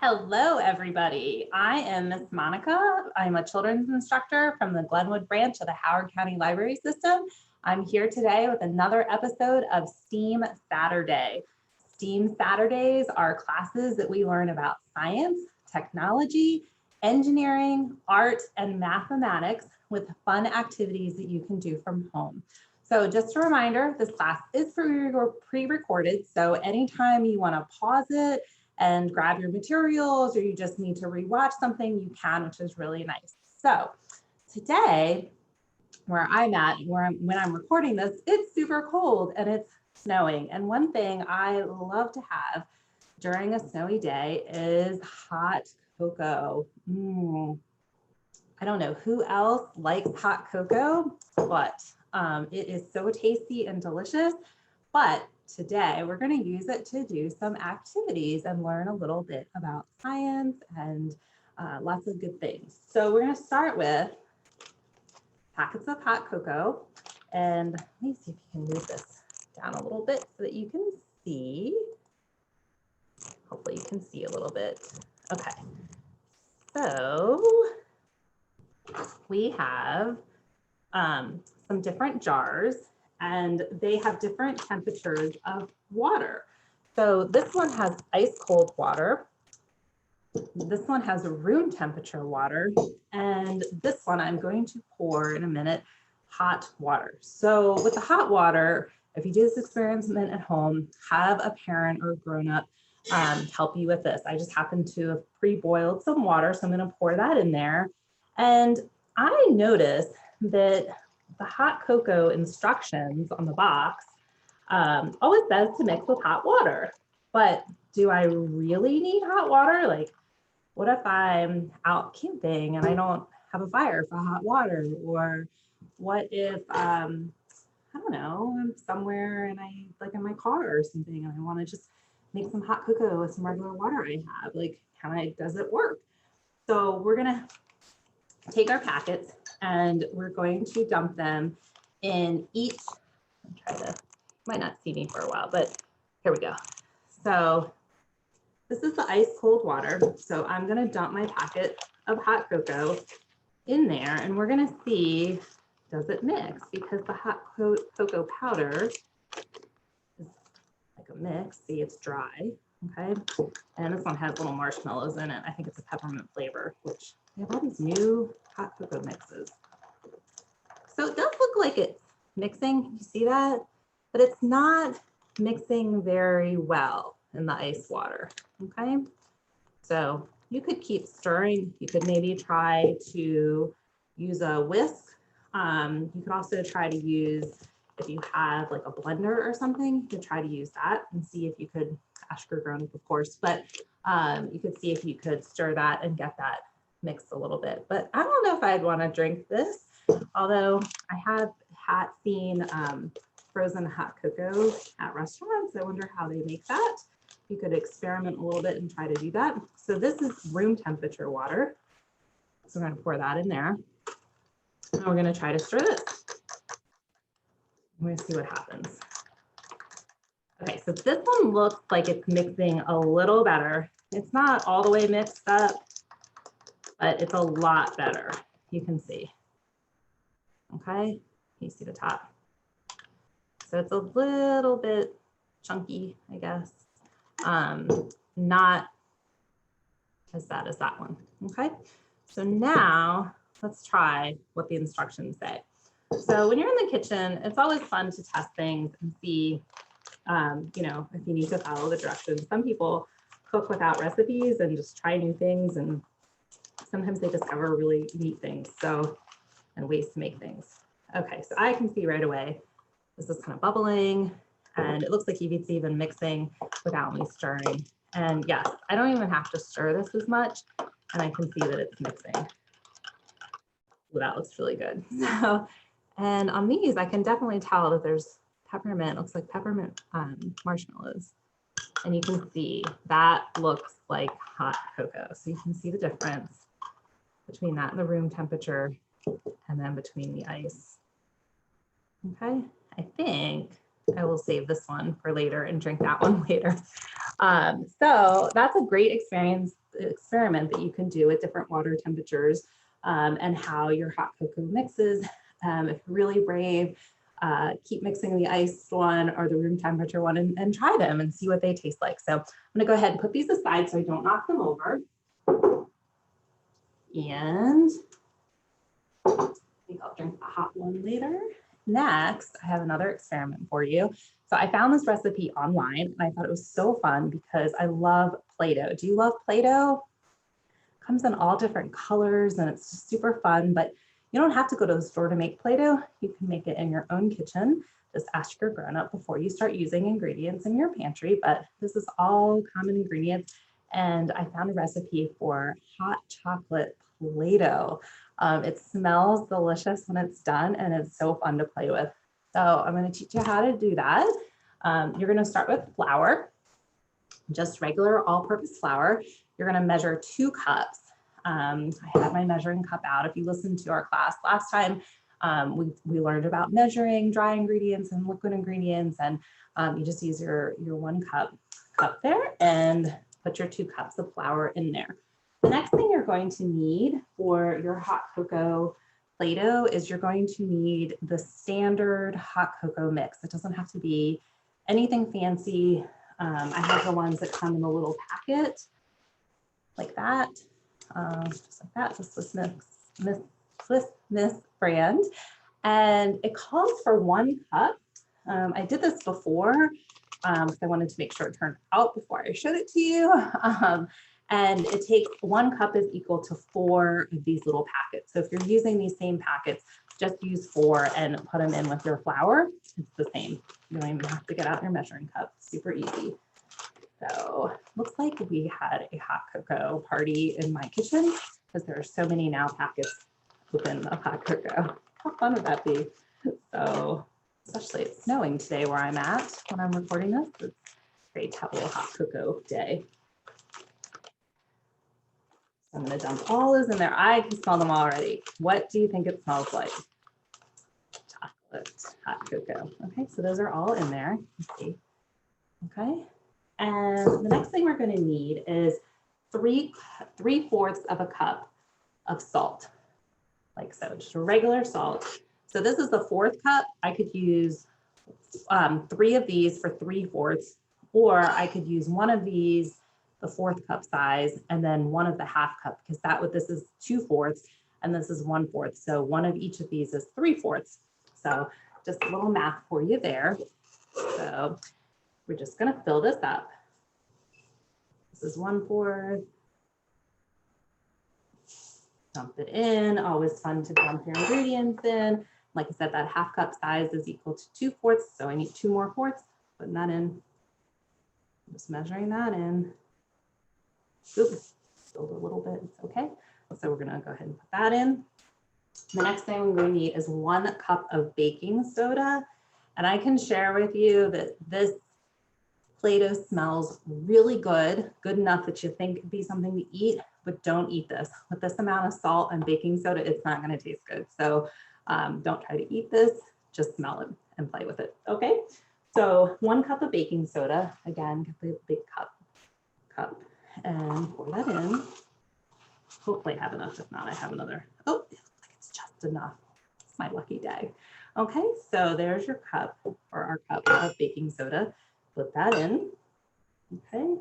Hello, everybody. I am Miss Monica. I'm a children's instructor from the Glenwood branch of the Howard County Library System. I'm here today with another episode of STEAM Saturday. STEAM Saturdays are classes that we learn about science, technology, engineering, art, and mathematics with fun activities that you can do from home. So just a reminder, this class is pre-recorded, so anytime you want to pause it and grab your materials, or you just need to rewatch something, you can, which is really nice. So today, where I'm at, when I'm recording this, it's super cold and it's snowing. And one thing I love to have during a snowy day is hot cocoa. I don't know who else likes hot cocoa, but it is so tasty and delicious. But today we're going to use it to do some activities and learn a little bit about science and lots of good things. So we're going to start with packets of hot cocoa. And let me see if you can move this down a little bit so that you can see. Hopefully you can see a little bit. Okay. So we have some different jars, and they have different temperatures of water. So this one has ice cold water. This one has room temperature water. And this one I'm going to pour in a minute hot water. So with the hot water, if you do this experiment at home, have a parent or grown-up help you with this. I just happen to have pre-boiled some water, so I'm going to pour that in there. And I noticed that the hot cocoa instructions on the box always says to mix with hot water. But do I really need hot water? Like, what if I'm out camping and I don't have a fire for hot water? Or what if, I don't know, I'm somewhere and I, like in my car or something, and I want to just make some hot cocoa with some regular water I have? Like, does it work? So we're going to take our packets and we're going to dump them in each, might not see me for a while, but here we go. So this is the ice cold water. So I'm going to dump my packet of hot cocoa in there, and we're going to see, does it mix? Because the hot cocoa powder is like a mix. See, it's dry. Okay. And this one has little marshmallows in it. I think it's a peppermint flavor, which they have all these new hot cocoa mixes. So it does look like it's mixing, you see that? But it's not mixing very well in the ice water, okay? So you could keep stirring. You could maybe try to use a whisk. You could also try to use, if you have like a blender or something, you could try to use that and see if you could, ask your grown-up of course, but you could see if you could stir that and get that mixed a little bit. But I don't know if I'd want to drink this, although I have seen frozen hot cocoa at restaurants. I wonder how they make that. You could experiment a little bit and try to do that. So this is room temperature water. So we're going to pour that in there. And we're going to try to stir this. I'm going to see what happens. Okay, so this one looks like it's mixing a little better. It's not all the way mixed up, but it's a lot better. You can see. Okay, you see the top. So it's a little bit chunky, I guess. Not as bad as that one. Okay, so now let's try what the instructions say. So when you're in the kitchen, it's always fun to test things and see, you know, if you need to follow the directions. Some people cook without recipes and just try new things, and sometimes they discover really neat things, so, and ways to make things. Okay, so I can see right away, this is kind of bubbling, and it looks like it's even mixing without me stirring. And yes, I don't even have to stir this as much, and I can see that it's mixing. Well, that looks really good. So, and on these, I can definitely tell that there's peppermint, looks like peppermint marshmallows. And you can see that looks like hot cocoa. So you can see the difference between that and the room temperature, and then between the ice. Okay, I think I will save this one for later and drink that one later. So that's a great experiment that you can do at different water temperatures and how your hot cocoa mixes. If you're really brave, keep mixing the iced one or the room temperature one and try them and see what they taste like. So I'm gonna go ahead and put these aside so I don't knock them over. And I think I'll drink the hot one later. Next, I have another experiment for you. So I found this recipe online and I thought it was so fun because I love Play-Doh. Do you love Play-Doh? It comes in all different colors and it's just super fun, but you don't have to go to the store to make Play-Doh. You can make it in your own kitchen. Just ask your grown-up before you start using ingredients in your pantry, but this is all common ingredients. And I found a recipe for hot chocolate Play-Doh. It smells delicious when it's done and it's so fun to play with. So I'm going to teach you how to do that. You're going to start with flour, just regular all-purpose flour. You're going to measure 2 cups. I had my measuring cup out. If you listened to our class last time, we learned about measuring dry ingredients and liquid ingredients, and you just use your 1 cup there and put your 2 cups of flour in there. The next thing you're going to need for your hot cocoa Play-Doh is you're going to need the standard hot cocoa mix. It doesn't have to be anything fancy. I have the ones that come in a little packet like that, just like that, the Swiss Miss brand. And it calls for 1 cup. I did this before because I wanted to make sure it turned out before I showed it to you. And it takes 1 cup is equal to 4 of these little packets. So if you're using these same packets, just use 4 and put them in with your flour. It's the same. You don't even have to get out your measuring cup. Super easy. So looks like we had a hot cocoa party in my kitchen because there are so many now packets open of hot cocoa. How fun would that be? So especially it's snowing today where I'm at when I'm recording this. It's great to have a little hot cocoa day. I'm going to dump all those in there. I can smell them already. What do you think it smells like? Chocolate, hot cocoa. Okay, so those are all in there. Let's see. Okay, and the next thing we're going to need is 3/4 of a cup of salt, like so, just regular salt. So this is the 4th cup. I could use 3 of these for 3/4, or I could use 1 of these, the 4th cup size, and then 1 of the 1/2 cup, because this is 2/4 and this is 1/4. So 1 of each of these is 3/4. So just a little math for you there. So we're just going to fill this up. This is 1/4. Dump it in. Always fun to dump your ingredients in. Like I said, that 1/2 cup size is equal to 2/4. So I need 2 more fourths. Putting that in. Just measuring that in. Oops, spilled a little bit. It's okay. So we're going to go ahead and put that in. The next thing we're going to need is 1 cup of baking soda. And I can share with you that this Play-Doh smells really good, good enough that you think it'd be something to eat, but don't eat this. With this amount of salt and baking soda, it's not going to taste good. So don't try to eat this, just smell it and play with it. Okay, so 1 cup of baking soda, again, get the big cup and pour that in. Hopefully I have enough. If not, I have another. Oh, it looks like it's just enough. It's my lucky day. Okay, so there's your cup, or our cup of baking soda. Put that in. Okay,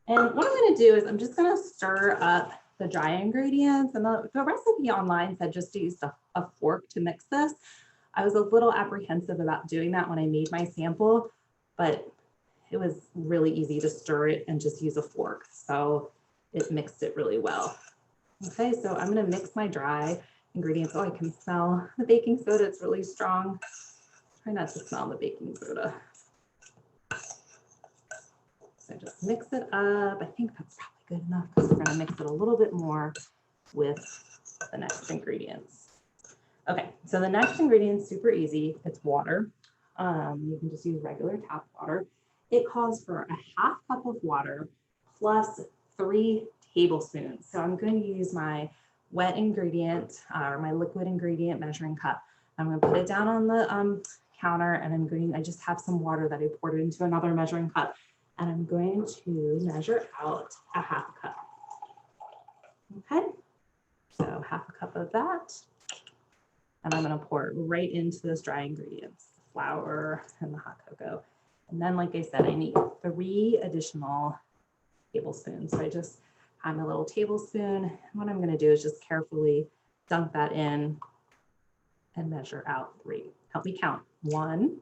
and what I'm going to do is I'm just going to stir up the dry ingredients. And the recipe online said just to use a fork to mix this. I was a little apprehensive about doing that when I made my sample, but it was really easy to stir it and just use a fork. So it mixed it really well. Okay, so I'm going to mix my dry ingredients. Oh, I can smell the baking soda. It's really strong. Try not to smell the baking soda. So just mix it up. I think that's probably good enough because we're going to mix it a little bit more with the next ingredients. Okay, so the next ingredient is super easy. It's water. You can just use regular tap water. It calls for a 1/2 cup of water plus 3 tablespoons. So I'm going to use my wet ingredient or my liquid ingredient measuring cup. I'm going to put it down on the counter, and I just have some water that I poured into another measuring cup, and I'm going to measure out a 1/2 cup. half a cup of that. And I'm gonna pour it right into those dry ingredients, the flour and the hot cocoa. And then, like I said, I need 3 additional tablespoons. So I just have my little tablespoon. What I'm gonna do is just carefully dunk that in and measure out 3. Help me count. 1,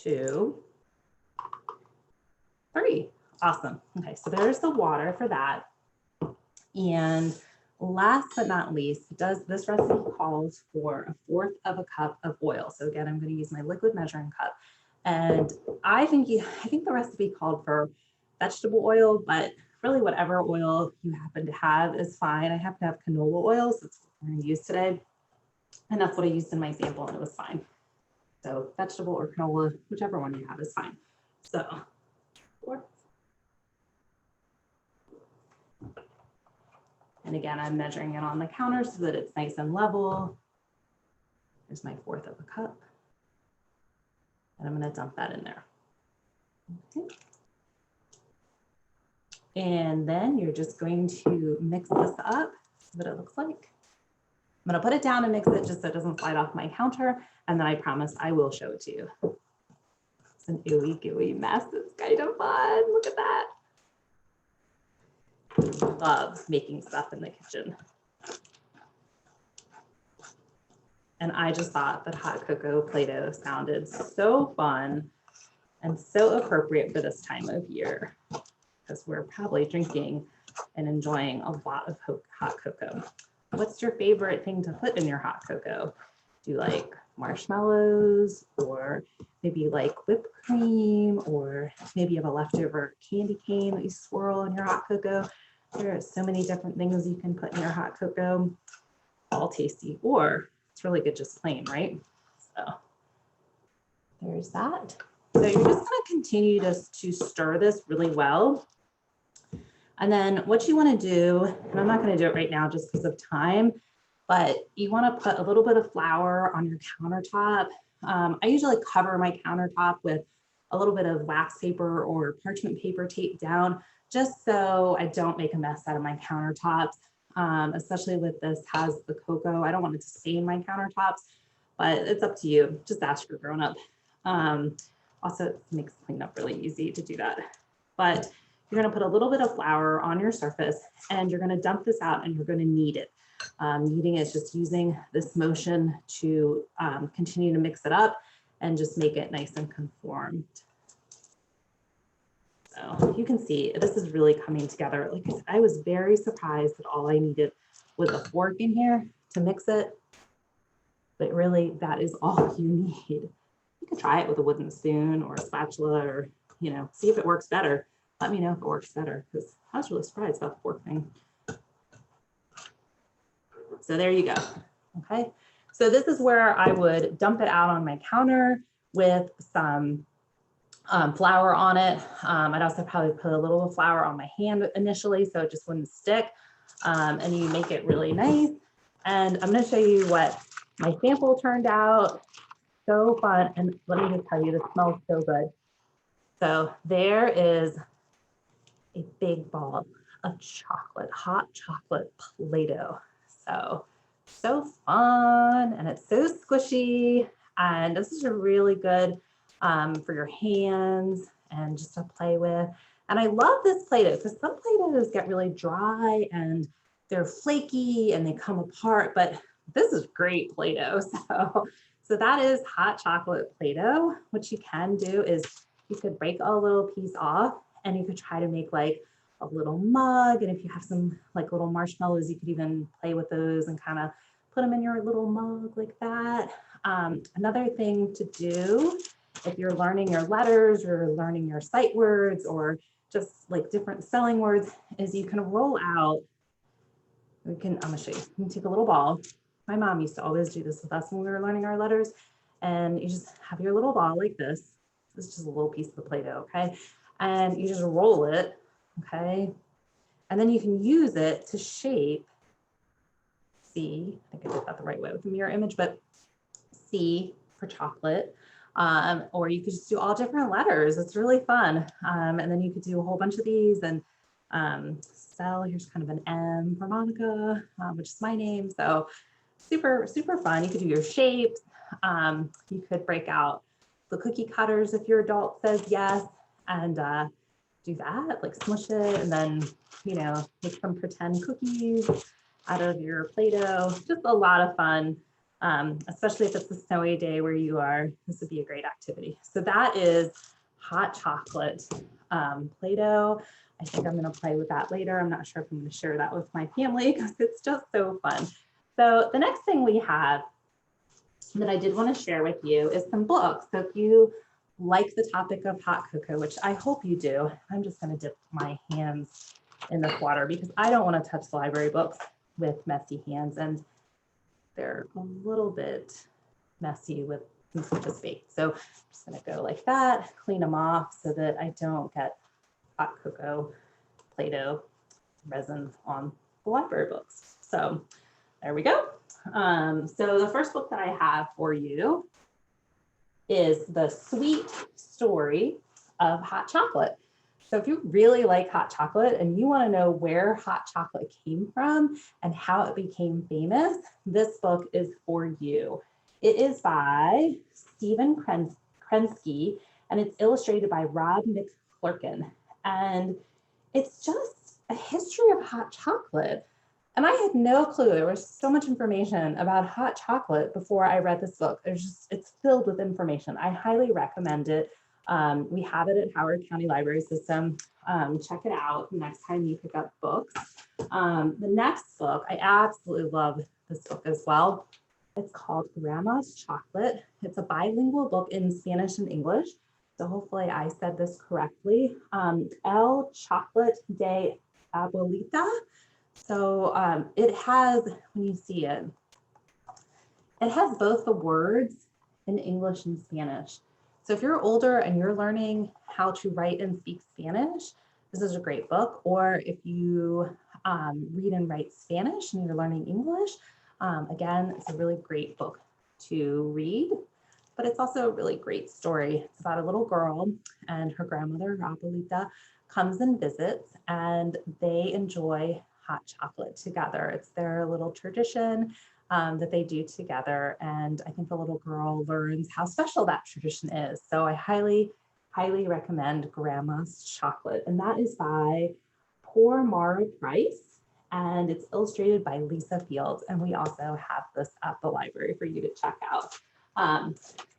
2, 3. Awesome. Okay, so there's the water for that. And last but not least, this recipe calls for 1/4 of a cup of oil. So again, I'm going to use my liquid measuring cup. And I think the recipe called for vegetable oil, but really whatever oil you happen to have is fine. I happen to have canola oil, so that's what we're going to use today. And that's what I used in my sample, and it was fine. So vegetable or canola, whichever one you have is fine. So 4. And again, I'm measuring it on the counter so that it's nice and level. Here's my 1/4 of a cup. And I'm going to dump that in there. Okay. And then you're just going to mix this up, see what it looks like. I'm going to put it down and mix it just so it doesn't slide off my counter. And then I promise I will show it to you. It's an ooey gooey mess. It's kind of fun. Look at that. Love making stuff in the kitchen. And I just thought that hot cocoa Play-Doh sounded so fun and so appropriate for this time of year, because we're probably drinking and enjoying a lot of hot cocoa. What's your favorite thing to put in your hot cocoa? Do you like marshmallows, or maybe you like whipped cream, or maybe you have a leftover candy cane that you swirl in your hot cocoa? There are so many different things you can put in your hot cocoa, all tasty, or it's really good just plain, right? So there's that. So you're just gonna continue to stir this really well. And then what you wanna do, and I'm not gonna do it right now just because of time, but you wanna put a little bit of flour on your countertop. I usually cover my countertop with a little bit of wax paper or parchment paper taped down, just so I don't make a mess out of my countertops, especially with this has the cocoa. I don't want it to stain my countertops, but it's up to you. Just ask your grown up. Also, it makes cleanup really easy to do that. But you're gonna put a little bit of flour on your surface, and you're gonna dump this out, and you're gonna knead it. Kneading is just using this motion to continue to mix it up and just make it nice and conformed. So you can see this is really coming together. Like I said, I was very surprised that all I needed was a fork in here to mix it, but really that is all you need. You can try it with a wooden spoon or a spatula, or, you know, see if it works better. Let me know if it works better, because I was really surprised about the fork thing. So there you go. Okay. So this is where I would dump it out on my counter with some flour on it. I'd also probably put a little flour on my hand initially so it just wouldn't stick. And you make it really nice. And I'm going to show you what my sample turned out. So fun. And let me just tell you, this smells so good. So there is a big ball of chocolate, hot chocolate Play-Doh. So fun, and it's so squishy. And this is really good for your hands and just to play with. And I love this Play-Doh because some Play-Dohs get really dry and they're flaky and they come apart, but this is great Play-Doh. So that is hot chocolate Play-Doh. What you can do is you could break a little piece off and you could try to make like a little mug. And if you have some like little marshmallows, you could even play with those and kind of put them in your little mug like that. Another thing to do if you're learning your letters or learning your sight words or just like different spelling words is you can roll out. I'm gonna show you. You can take a little ball. My mom used to always do this with us when we were learning our letters. And you just have your little ball like this. This is just a little piece of the Play-Doh, okay? And you just roll it, okay? And then you can use it to shape, C, I think I did that the right way with the mirror image, but C for chocolate. Or you could just do all different letters. It's really fun. And then you could do a whole bunch of these and Spell, here's kind of an M for Monica, which is my name. So super, super fun. You could do your shapes. You could break out the cookie cutters if your adult says yes, and do that, like smush it, and then, you know, make some pretend cookies out of your Play-Doh. Just a lot of fun, especially if it's a snowy day where you are. This would be a great activity. So that is hot chocolate Play-Doh. I think I'm going to play with that later. I'm not sure if I'm going to share that with my family because it's just so fun. So the next thing we have that I did want to share with you is some books. So if you like the topic of hot cocoa, which I hope you do, I'm just going to dip my hands in this water because I don't want to touch the library books with messy hands, and they're a little bit messy with some space. So I'm just going to go like that, clean them off so that I don't get hot cocoa Play-Doh resin on the library books. So there we go. So the first book that I have for you is The Sweet Story of Hot Chocolate. So if you really like hot chocolate and you want to know where hot chocolate came from and how it became famous, this book is for you. It is by Stephen Krensky and it's illustrated by Rob McClurkin. And it's just a history of hot chocolate. And I had no clue. There was so much information about hot chocolate before I read this book. It's filled with information. I highly recommend it. We have it at Howard County Library System. Check it out next time you pick up books. The next book, I absolutely love this book as well. It's called Grandma's Chocolate. It's a bilingual book in Spanish and English. So hopefully I said this correctly. El Chocolate de Abuelita. So it has, when you see it, it has both the words in English and Spanish. So if you're older and you're learning how to write and speak Spanish, this is a great book. Or if you read and write Spanish and you're learning English, again, it's a really great book to read. But it's also a really great story. It's about a little girl and her grandmother, Abuelita, comes and visits, and they enjoy hot chocolate together. It's their little tradition that they do together. And I think the little girl learns how special that tradition is. So I highly, highly recommend Grandma's Chocolate. And that is by Poor Mara Price. And it's illustrated by Lisa Fields. And we also have this at the library for you to check out.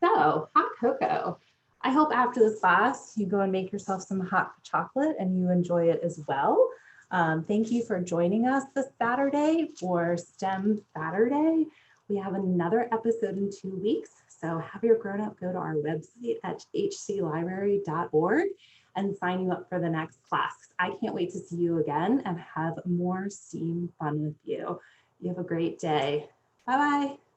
So hot cocoa. I hope after this class, you go and make yourself some hot chocolate and you enjoy it as well. Thank you for joining us this Saturday for STEM Saturday. We have another episode in 2 weeks. So have your grown-up go to our website at hclibrary.org and sign you up for the next class. I can't wait to see you again and have more STEAM fun with you. You have a great day. Bye-bye.